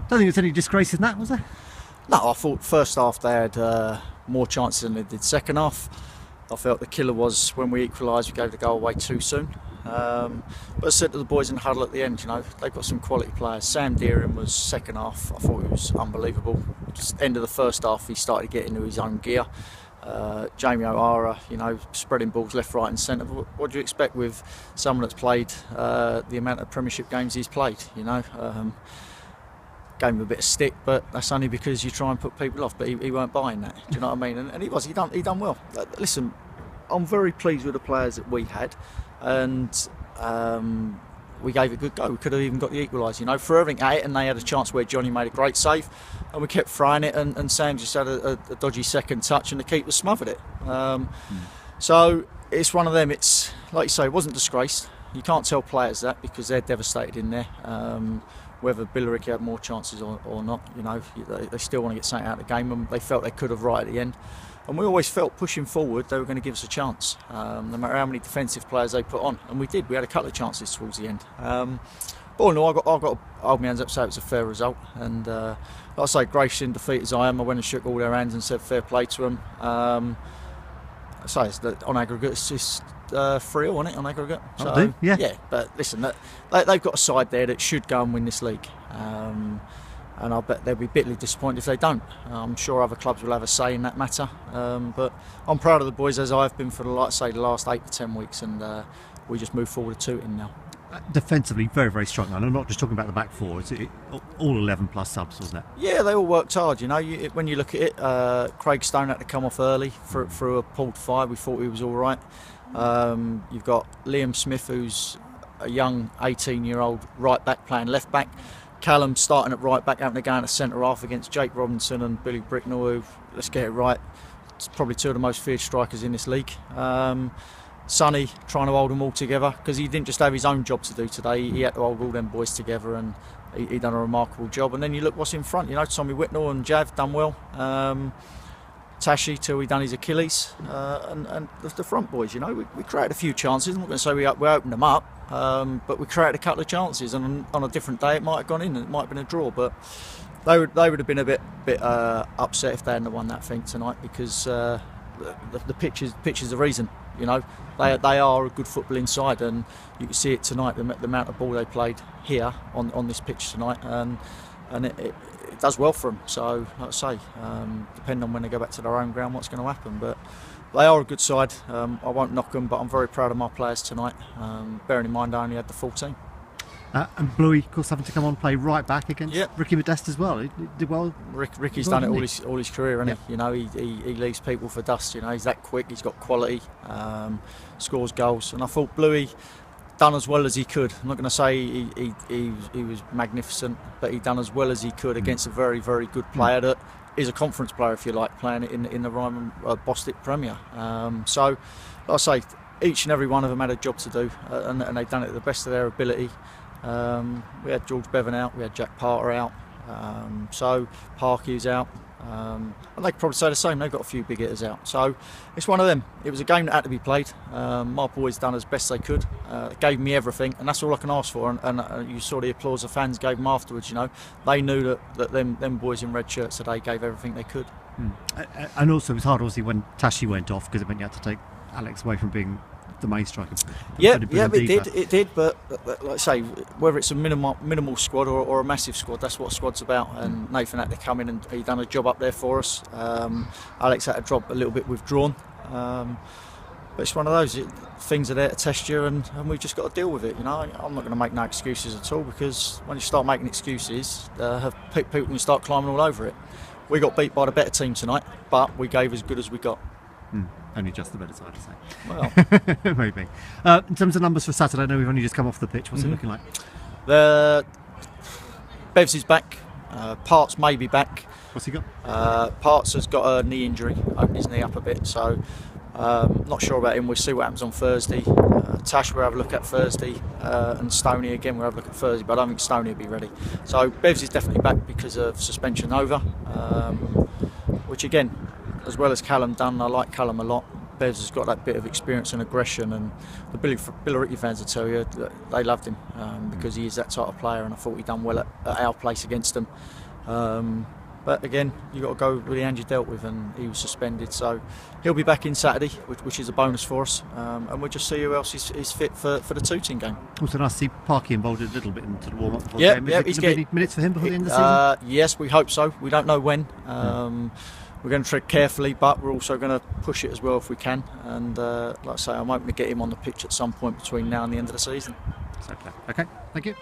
Don't think there's any disgrace in that, was there? No, I thought first half they had more chances than they did second half. I felt the killer was when we equalised, we gave the goal away too soon. But I said to the boys in the huddle at the end, they've got some quality players. Sam Deering was second half, I thought he was unbelievable. Just end of the first half, he started to get into his own gear. Jamie O'Hara, spreading balls left, right and centre. What do you expect with someone that's played the amount of Premiership games he's played, Gave him a bit of stick, but that's only because you try and put people off, but he weren't buying that, do you know what I mean? And he done well. Listen, I'm very pleased with the players that we had, and we gave it a good go. We could have even got the equaliser, for everything at it, and they had a chance where Johnny made a great save, and we kept throwing it, and Sam just had a dodgy second touch, and the keeper smothered it. So it's one of them. It's like you say, it wasn't disgraced. You can't tell players that because they're devastated in there. Whether Billericay had more chances or not, they still want to get something out of the game, and they felt they could have right at the end. And we always felt pushing forward they were going to give us a chance, no matter how many defensive players they put on, and we did. We had a couple of chances towards the end. But all in all, I've got to hold my hands up and say it was a fair result. And like I say, gracious in defeat as I am, I went and shook all their hands and said fair play to them. On aggregate, it's just 3-all, isn't it, on aggregate? So, yeah. But listen, they've got a side there that should go and win this league. And I bet they'll be bitterly disappointed if they don't. I'm sure other clubs will have a say in that matter. But I'm proud of the boys, as I've been for the last 8 to 10 weeks, and we just move forward to it now. Defensively, very, very strong. And I'm not just talking about the back four. It's all 11 plus subs, wasn't it? Yeah, they all worked hard. When you look at it, Craig Stone had to come off early through a pulled fire. We thought he was all right. You've got Liam Smith, who's a young 18-year-old right back playing left back. Callum starting at right back, having to go into centre half against Jake Robinson and Billy Bricknell, who, let's get it right, it's probably two of the most feared strikers in this league. Sonny trying to hold them all together, because he didn't just have his own job to do today, he had to hold all them boys together, and he done a remarkable job. And then you look what's in front, Tommy Whitnell and Jav done well. Tashi till he done his Achilles, and the front boys, we created a few chances. I'm not going to say we opened them up, but we created a couple of chances, and on a different day it might have gone in and it might have been a draw, but they would have been a bit upset if they hadn't won that thing tonight, because the pitch is the reason. They are a good footballing side, and you can see it tonight, the amount of ball they played here on this pitch tonight, and it does well for them. So, like I say, depending on when they go back to their own ground, what's going to happen. But they are a good side. I won't knock them, but I'm very proud of my players tonight, bearing in mind I only had the full team. And Bluey, of course, having to come on and play right back against Ricky Modeste as well. He did well. Ricky's done it all his career, hasn't he? He leaves people for dust. He's that quick. He's got quality. Scores goals, and I thought Bluey done as well as he could. I'm not going to say he was magnificent, but he done as well as he could against a very, very good player that is a conference player, if you like, playing it in the Ryman Bostik Premier. So, like I say, each and every one of them had a job to do, and they've done it to the best of their ability. We had George Bevan out, we had Jack Parter out, so Parky's out, and they could probably say the same. They've got a few big hitters out, so it's one of them. It was a game that had to be played. My boys done as best they could, gave me everything, and that's all I can ask for. And you saw the applause the fans gave them afterwards. They knew that them boys in red shirts today gave everything they could. And also it was hard, obviously, when Tashi went off, because it meant you had to take Alex away from being the main striker. It did. But like I say, whether it's a minimal squad or a massive squad, that's what a squad's about. And Nathan had to come in, and he done a job up there for us. Alex had to drop a little bit withdrawn. But it's one of those things are there to test you, and we've just got to deal with it. I'm not going to make no excuses at all, because when you start making excuses, people can start climbing all over it. We got beat by the better team tonight, but we gave as good as we got. Only just the better side, to say. Well, maybe. In terms of numbers for Saturday, I know we've only just come off the pitch. What's it looking like? Bevs is back. Parts may be back. What's he got? Parts has got a knee injury, opened his knee up a bit, so not sure about him. We'll see what happens on Thursday. Tash we'll have a look at Thursday, and Stoney again we'll have a look at Thursday, but I don't think Stoney will be ready. So Bevs is definitely back because of suspension over, which again, as well as Callum done, I like Callum a lot. Bev has got that bit of experience and aggression, and the Billericay fans will tell you that they loved him because he is that type of player, and I thought he done well at our place against them. But again, you've got to go with the hand you dealt with, and he was suspended, so he'll be back in Saturday, which is a bonus for us, and we'll just see who else is fit for the Tooting game. Also nice to see Parky involved a little bit into the warm-up before Yeah, the game. yeah, Is there any minutes for him before the end of the season? Yes, we hope so. We don't know when. We're going to tread carefully, but we're also going to push it as well if we can. And like I say, I'm hoping to get him on the pitch at some point between now and the end of the season. Okay, thank you.